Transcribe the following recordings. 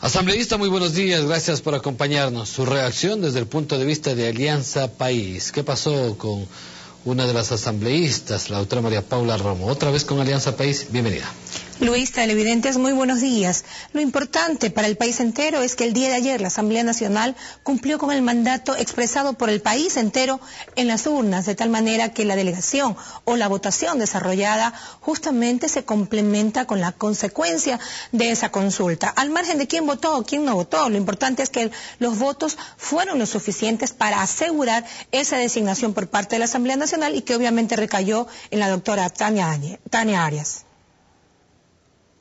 Asambleísta, muy buenos días, gracias por acompañarnos. Su reacción desde el punto de vista de Alianza País. ¿Qué pasó con una de las asambleístas, la doctora María Paula Romo? Otra vez con Alianza País, bienvenida. Luis, televidentes, muy buenos días. Lo importante para el país entero es que el día de ayer la Asamblea Nacional cumplió con el mandato expresado por el país entero en las urnas, de tal manera que la delegación o la votación desarrollada justamente se complementa con la consecuencia de esa consulta. Al margen de quién votó o quién no votó, lo importante es que los votos fueron lo suficientes para asegurar esa designación por parte de la Asamblea Nacional y que obviamente recayó en la doctora Tania Arias.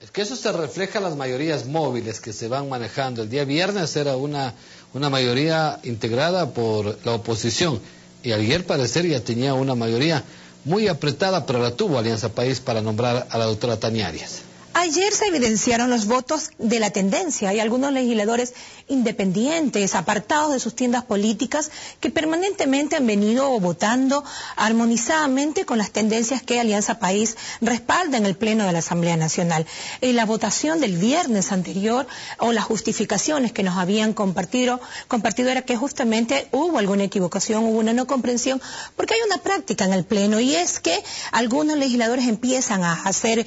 Es que eso se refleja en las mayorías móviles que se van manejando. El día viernes era una mayoría integrada por la oposición y ayer parecer ya tenía una mayoría muy apretada, pero la tuvo Alianza País para nombrar a la doctora Tania Arias. Ayer se evidenciaron los votos de la tendencia y algunos legisladores independientes, apartados de sus tiendas políticas, que permanentemente han venido votando armonizadamente con las tendencias que Alianza País respalda en el Pleno de la Asamblea Nacional. La votación del viernes anterior o las justificaciones que nos habían compartido era que justamente hubo alguna equivocación, hubo una no comprensión, porque hay una práctica en el Pleno y es que algunos legisladores empiezan a hacer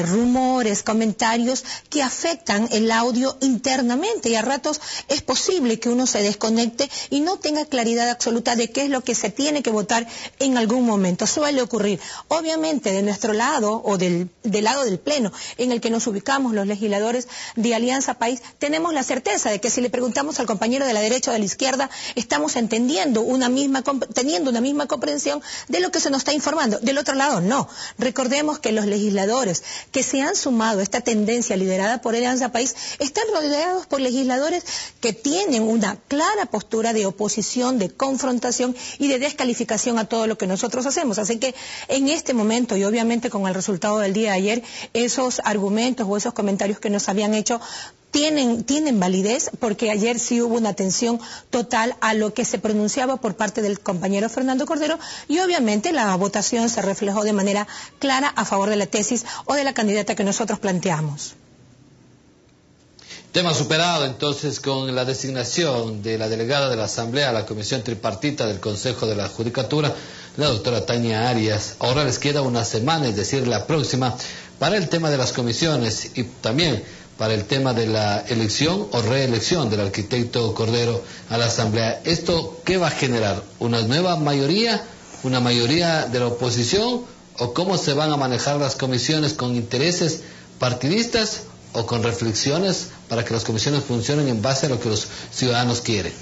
rumores, comentarios que afectan el audio internamente y a ratos es posible que uno se desconecte y no tenga claridad absoluta de qué es lo que se tiene que votar en algún momento. Suele ocurrir. Obviamente de nuestro lado o del lado del Pleno en el que nos ubicamos los legisladores de Alianza País, tenemos la certeza de que si le preguntamos al compañero de la derecha o de la izquierda, estamos teniendo una misma comprensión de lo que se nos está informando. Del otro lado, no. Recordemos que los legisladores que se han sumado a esta tendencia liderada por Alianza País están rodeados por legisladores que tienen una clara postura de oposición, de confrontación y de descalificación a todo lo que nosotros hacemos. Así que en este momento y obviamente con el resultado del día de ayer, esos argumentos o esos comentarios que nos habían hecho tienen validez, porque ayer sí hubo una atención total a lo que se pronunciaba por parte del compañero Fernando Cordero y obviamente la votación se reflejó de manera clara a favor de la tesis o de la candidata que nosotros planteamos. Tema superado entonces con la designación de la delegada de la Asamblea a la Comisión Tripartita del Consejo de la Judicatura, la doctora Tania Arias. Ahora les queda una semana, es decir, la próxima, para el tema de las comisiones y también para el tema de la elección o reelección del arquitecto Cordero a la Asamblea. ¿Esto qué va a generar? ¿Una nueva mayoría? ¿Una mayoría de la oposición? ¿O cómo se van a manejar las comisiones, con intereses partidistas o con reflexiones para que las comisiones funcionen en base a lo que los ciudadanos quieren?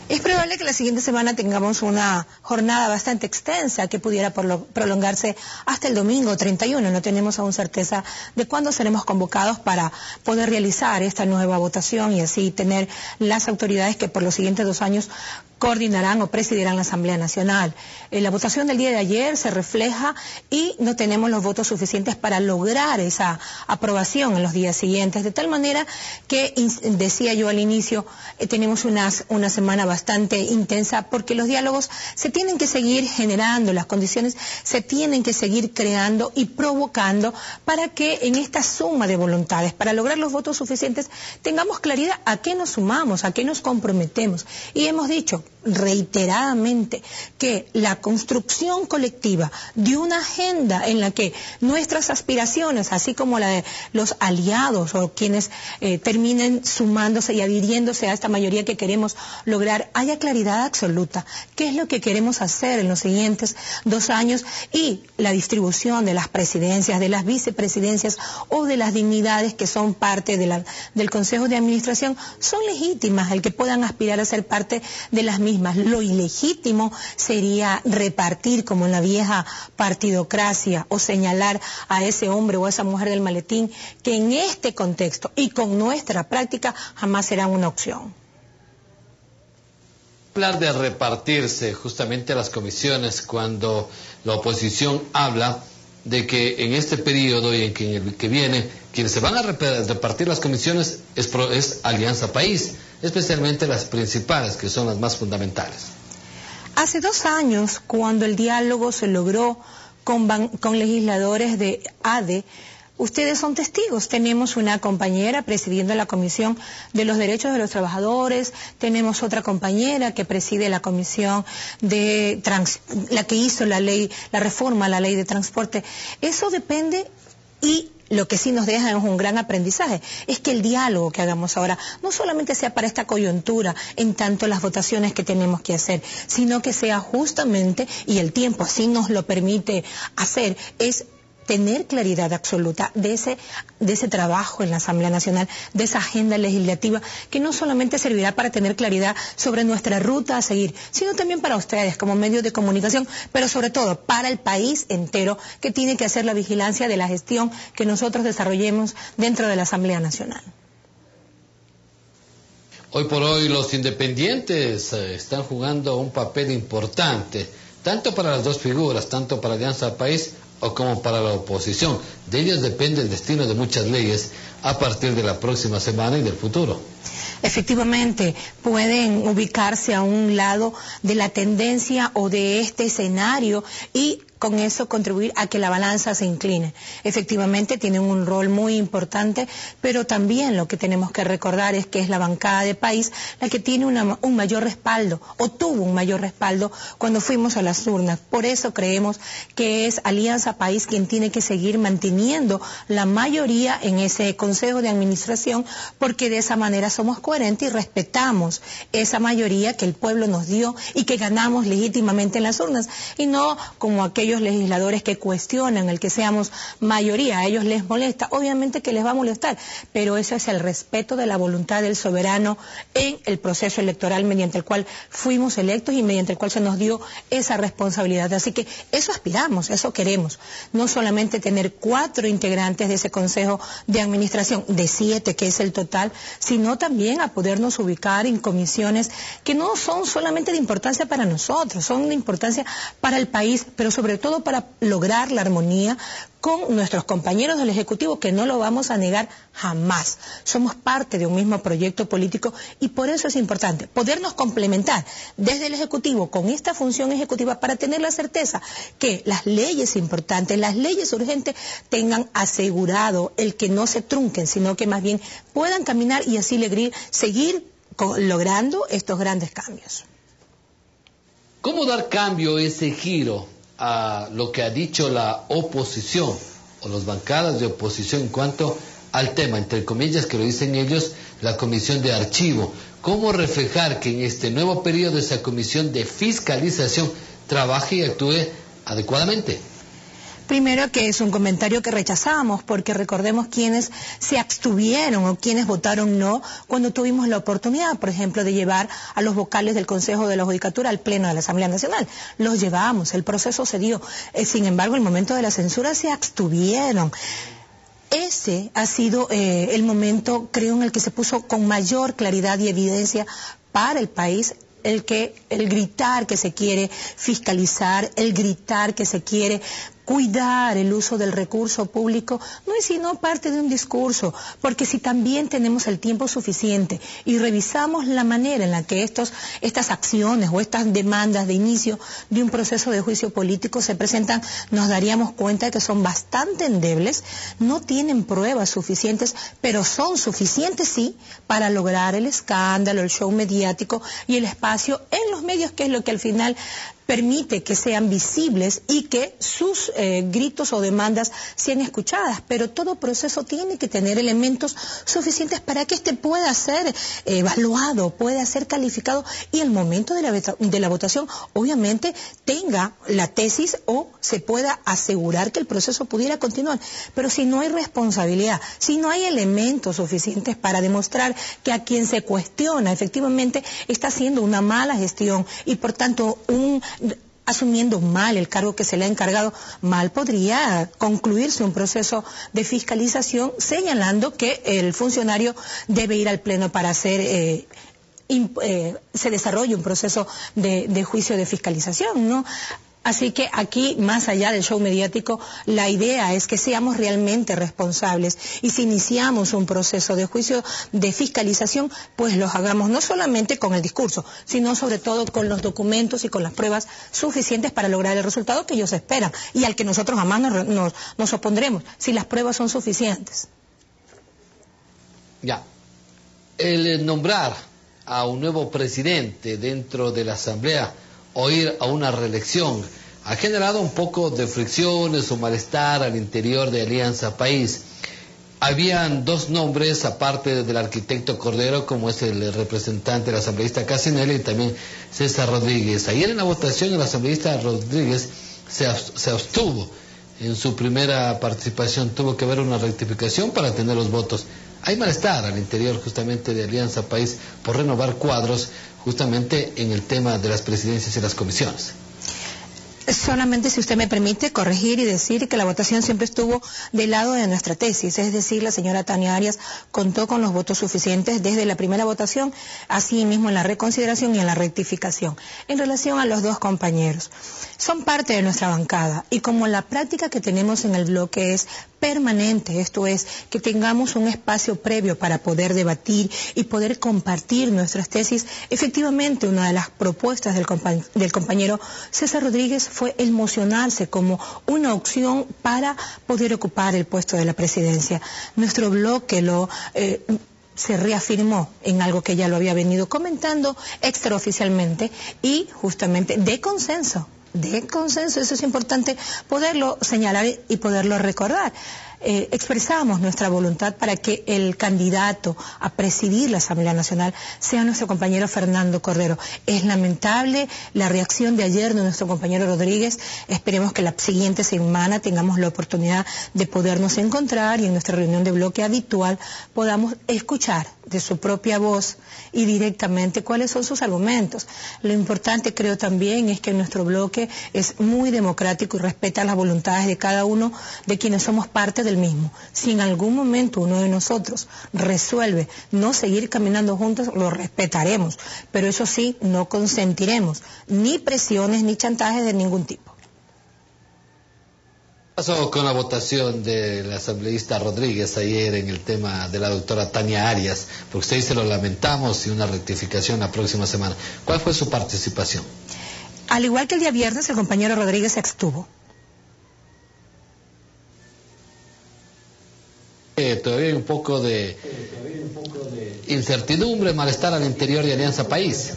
Es probable que la siguiente semana tengamos una jornada bastante extensa que pudiera prolongarse hasta el domingo 31. No tenemos aún certeza de cuándo seremos convocados para poder realizar esta nueva votación y así tener las autoridades que por los siguientes 2 años coordinarán o presidirán la Asamblea Nacional. La votación del día de ayer se refleja y no tenemos los votos suficientes para lograr esa aprobación en los días siguientes, de tal manera que, decía yo al inicio, tenemos una semana bastante intensa porque los diálogos se tienen que seguir generando, las condiciones se tienen que seguir creando y provocando para que en esta suma de voluntades, para lograr los votos suficientes, tengamos claridad a qué nos sumamos, a qué nos comprometemos. Y hemos dicho reiteradamente que la construcción colectiva de una agenda en la que nuestras aspiraciones, así como la de los aliados o quienes terminen sumándose y adhiriéndose a esta mayoría que queremos lograr, haya claridad absoluta. ¿Qué es lo que queremos hacer en los siguientes 2 años? Y la distribución de las presidencias, de las vicepresidencias o de las dignidades que son parte del Consejo de Administración son legítimas, el que puedan aspirar a ser parte de las mismas. Lo ilegítimo sería repartir como en la vieja partidocracia o señalar a ese hombre o a esa mujer del maletín, que en este contexto y con nuestra práctica jamás será una opción. Hablar de repartirse justamente las comisiones cuando la oposición habla de que en este periodo y en el que viene, quienes se van a repartir las comisiones es Alianza País, especialmente las principales, que son las más fundamentales. Hace 2 años, cuando el diálogo se logró con legisladores de ADE, Ustedes son testigos. Tenemos una compañera presidiendo la Comisión de los Derechos de los Trabajadores, tenemos otra compañera que preside la Comisión de la que hizo la reforma a la ley de transporte. Eso depende, y lo que sí nos deja es un gran aprendizaje, es que el diálogo que hagamos ahora no solamente sea para esta coyuntura, en tanto las votaciones que tenemos que hacer, sino que sea justamente, y el tiempo así nos lo permite hacer, es tener claridad absoluta de ese trabajo en la Asamblea Nacional, de esa agenda legislativa, que no solamente servirá para tener claridad sobre nuestra ruta a seguir, sino también para ustedes como medios de comunicación, pero sobre todo para el país entero, que tiene que hacer la vigilancia de la gestión que nosotros desarrollemos dentro de la Asamblea Nacional. Hoy por hoy los independientes están jugando un papel importante, tanto para las dos figuras, tanto para Alianza País o como para la oposición. De ellos depende el destino de muchas leyes a partir de la próxima semana y del futuro. Efectivamente, pueden ubicarse a un lado de la tendencia o de este escenario y con eso contribuir a que la balanza se incline. Efectivamente tienen un rol muy importante, pero también lo que tenemos que recordar es que es la bancada de país la que tiene un mayor respaldo, o tuvo un mayor respaldo cuando fuimos a las urnas. Por eso creemos que es Alianza País quien tiene que seguir manteniendo la mayoría en ese Consejo de Administración, porque de esa manera somos coherentes y respetamos esa mayoría que el pueblo nos dio y que ganamos legítimamente en las urnas, y no como aquellos legisladores que cuestionan el que seamos mayoría. A ellos les molesta, obviamente que les va a molestar, pero eso es el respeto de la voluntad del soberano en el proceso electoral mediante el cual fuimos electos y mediante el cual se nos dio esa responsabilidad. Así que eso aspiramos, eso queremos, no solamente tener 4 integrantes de ese Consejo de Administración, de 7 que es el total, sino también a podernos ubicar en comisiones que no son solamente de importancia para nosotros, son de importancia para el país, pero sobre todo para lograr la armonía con nuestros compañeros del Ejecutivo, que no lo vamos a negar jamás. Somos parte de un mismo proyecto político y por eso es importante podernos complementar desde el Ejecutivo con esta función ejecutiva para tener la certeza que las leyes importantes, las leyes urgentes tengan asegurado el que no se trunquen, sino que más bien puedan caminar y así seguir logrando estos grandes cambios. ¿Cómo dar cambio, ese giro a lo que ha dicho la oposición o las bancadas de oposición en cuanto al tema, entre comillas, que lo dicen ellos, la comisión de archivo? ¿Cómo reflejar que en este nuevo periodo esa comisión de fiscalización trabaje y actúe adecuadamente? Primero, que es un comentario que rechazamos, porque recordemos quienes se abstuvieron o quienes votaron no cuando tuvimos la oportunidad, por ejemplo, de llevar a los vocales del Consejo de la Judicatura al Pleno de la Asamblea Nacional. Los llevamos, el proceso se dio. Sin embargo, en el momento de la censura se abstuvieron. Ese ha sido el momento, creo, en el que se puso con mayor claridad y evidencia para el país el gritar que se quiere fiscalizar, el gritar que se quiere cuidar el uso del recurso público, no es sino parte de un discurso, porque si también tenemos el tiempo suficiente y revisamos la manera en la que estas acciones o estas demandas de inicio de un proceso de juicio político se presentan, nos daríamos cuenta de que son bastante endebles, no tienen pruebas suficientes, pero son suficientes sí para lograr el escándalo, el show mediático y el espacio en los medios, que es lo que al final permite que sean visibles y que sus gritos o demandas sean escuchadas, pero todo proceso tiene que tener elementos suficientes para que éste pueda ser evaluado, pueda ser calificado y el momento de la votación obviamente tenga la tesis o se pueda asegurar que el proceso pudiera continuar. Pero si no hay responsabilidad, si no hay elementos suficientes para demostrar que a quien se cuestiona efectivamente está haciendo una mala gestión y por tanto asumiendo mal el cargo que se le ha encargado, mal podría concluirse un proceso de fiscalización señalando que el funcionario debe ir al Pleno para hacer se desarrolle un proceso de juicio de fiscalización, ¿no? Así que aquí, más allá del show mediático, la idea es que seamos realmente responsables y si iniciamos un proceso de juicio de fiscalización, pues los hagamos no solamente con el discurso, sino sobre todo con los documentos y con las pruebas suficientes para lograr el resultado que ellos esperan y al que nosotros jamás nos opondremos, si las pruebas son suficientes. Ya, el nombrar a un nuevo presidente dentro de la Asamblea o ir a una reelección ha generado un poco de fricciones o malestar al interior de Alianza País. Habían dos nombres, aparte del arquitecto Cordero, como es el representante del asambleísta Casinelli, y también César Rodríguez. Ayer en la votación el asambleísta Rodríguez se abstuvo. En su primera participación tuvo que haber una rectificación para tener los votos. Hay malestar al interior justamente de Alianza País por renovar cuadros justamente en el tema de las presidencias y las comisiones. Solamente, si usted me permite, corregir y decir que la votación siempre estuvo del lado de nuestra tesis, es decir, la señora Tania Arias contó con los votos suficientes desde la primera votación, así mismo en la reconsideración y en la rectificación. En relación a los dos compañeros, son parte de nuestra bancada y como la práctica que tenemos en el bloque es permanente, esto es, que tengamos un espacio previo para poder debatir y poder compartir nuestras tesis, efectivamente una de las propuestas del compañero César Rodríguez fue el mocionarse como una opción para poder ocupar el puesto de la presidencia. Nuestro bloque se reafirmó en algo que ya lo había venido comentando extraoficialmente y justamente de consenso, eso es importante poderlo señalar y poderlo recordar. Expresamos nuestra voluntad para que el candidato a presidir la Asamblea Nacional sea nuestro compañero Fernando Cordero. Es lamentable la reacción de ayer de nuestro compañero Rodríguez. Esperemos que la siguiente semana tengamos la oportunidad de podernos encontrar y en nuestra reunión de bloque habitual podamos escuchar de su propia voz y directamente cuáles son sus argumentos. Lo importante, creo también, es que nuestro bloque es muy democrático y respeta las voluntades de cada uno de quienes somos parte del mismo. Si en algún momento uno de nosotros resuelve no seguir caminando juntos, lo respetaremos, pero eso sí, no consentiremos ni presiones ni chantajes de ningún tipo. ¿Qué pasó con la votación del asambleísta Rodríguez ayer en el tema de la doctora Tania Arias? Porque usted dice lo lamentamos y una rectificación la próxima semana. ¿Cuál fue su participación? Al igual que el día viernes, el compañero Rodríguez se abstuvo. Todavía hay un poco de incertidumbre, malestar al interior de Alianza País.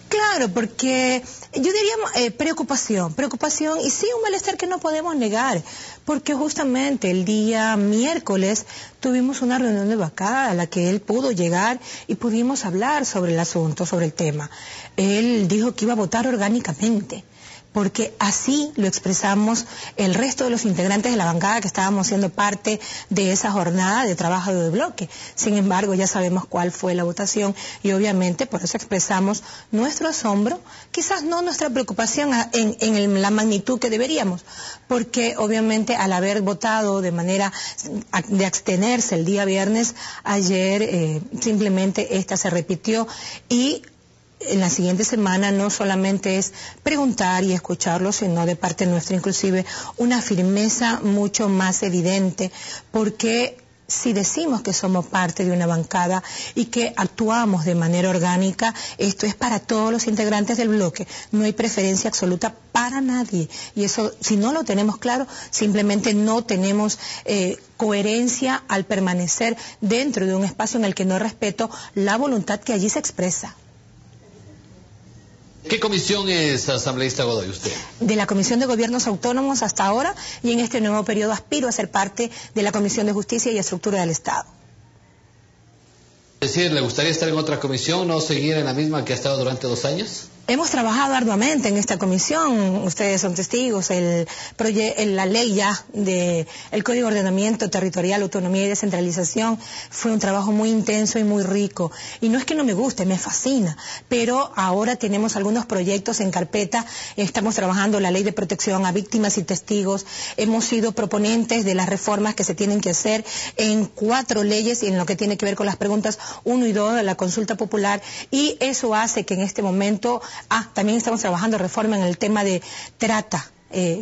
Claro, porque yo diría preocupación y sí un malestar que no podemos negar, porque justamente el día miércoles tuvimos una reunión de bancada a la que él pudo llegar y pudimos hablar sobre el asunto, sobre el tema. Él dijo que iba a votar orgánicamente, porque así lo expresamos el resto de los integrantes de la bancada que estábamos siendo parte de esa jornada de trabajo de bloque. Sin embargo, ya sabemos cuál fue la votación y obviamente por eso expresamos nuestro asombro, quizás no nuestra preocupación en la magnitud que deberíamos, porque obviamente al haber votado de manera de abstenerse el día viernes, ayer simplemente esta se repitió y en la siguiente semana no solamente es preguntar y escucharlo, sino de parte nuestra inclusive una firmeza mucho más evidente, porque si decimos que somos parte de una bancada y que actuamos de manera orgánica, esto es para todos los integrantes del bloque, no hay preferencia absoluta para nadie, y eso si no lo tenemos claro, simplemente no tenemos coherencia al permanecer dentro de un espacio en el que no respeto la voluntad que allí se expresa. ¿Qué comisión es asambleísta Godoy usted? De la Comisión de Gobiernos Autónomos hasta ahora, y en este nuevo periodo aspiro a ser parte de la Comisión de Justicia y Estructura del Estado. Es decir, ¿le gustaría estar en otra comisión, no seguir en la misma que ha estado durante 2 años? Hemos trabajado arduamente en esta comisión, ustedes son testigos, la ley ya del Código de Ordenamiento Territorial, Autonomía y Descentralización fue un trabajo muy intenso y muy rico. Y no es que no me guste, me fascina, pero ahora tenemos algunos proyectos en carpeta, estamos trabajando la ley de protección a víctimas y testigos, hemos sido proponentes de las reformas que se tienen que hacer en 4 leyes y en lo que tiene que ver con las preguntas 1 y 2 de la consulta popular, y eso hace que en este momento También estamos trabajando reforma en el tema de trata.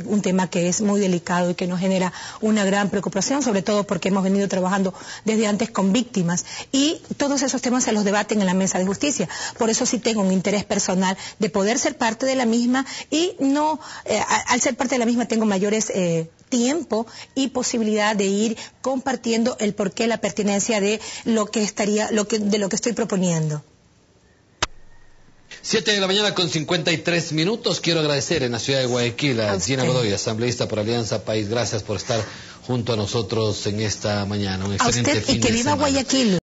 Un tema que es muy delicado y que nos genera una gran preocupación, sobre todo porque hemos venido trabajando desde antes con víctimas, y todos esos temas se los debaten en la mesa de justicia. Por eso sí tengo un interés personal de poder ser parte de la misma, y no, al ser parte de la misma tengo mayores tiempo y posibilidad de ir compartiendo el porqué, la pertinencia de lo que estoy proponiendo. 7 de la mañana con 53 minutos. Quiero agradecer en la ciudad de Guayaquil a Gina Godoy, asambleísta por Alianza País. Gracias por estar junto a nosotros en esta mañana. Un excelente fin de semana. Y que viva Guayaquil.